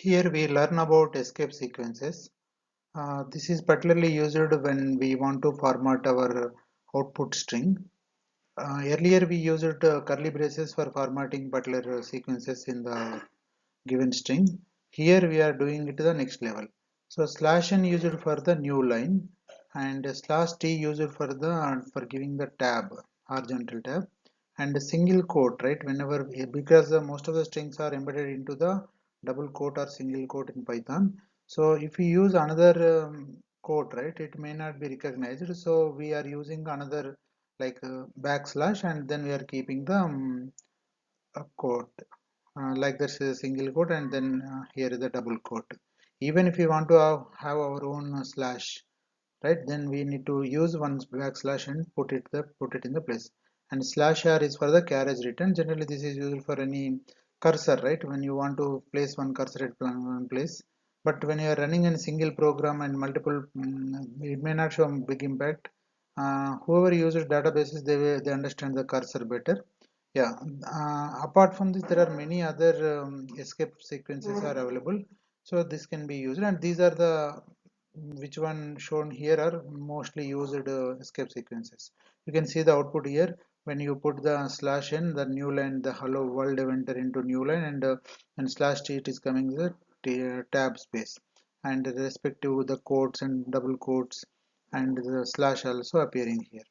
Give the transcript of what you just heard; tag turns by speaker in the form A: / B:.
A: Here we learn about escape sequences. This is particularly used when we want to format our output string. Earlier we used curly braces for formatting particular sequences in the given string. Here we are doing it to the next level. So slash n used for the new line and slash t used for giving the tab, horizontal tab, and a single quote, right? Whenever, because most of the strings are embedded into the double quote or single quote in Python. So if we use another quote, right, it may not be recognized. So we are using another like backslash, and then we are keeping the a quote, like this is a single quote, and then here is a double quote. Even if we want to have our own slash, right, then we need to use one backslash and put it in the place. And slash r is for the carriage return. Generally this is used for any cursor, right, when you want to place one cursor at one place. But when you are running in a single program and multiple, it may not show big impact. Whoever uses databases, they understand the cursor better. Yeah, apart from this, there are many other escape sequences are available. So this can be used, and these are the which one shown here are mostly used escape sequences. You can see the output here. When you put the slash n, the new line, the hello world enter into new line, and slash t, it is coming the tab space, and respective the quotes and double quotes and the slash also appearing here.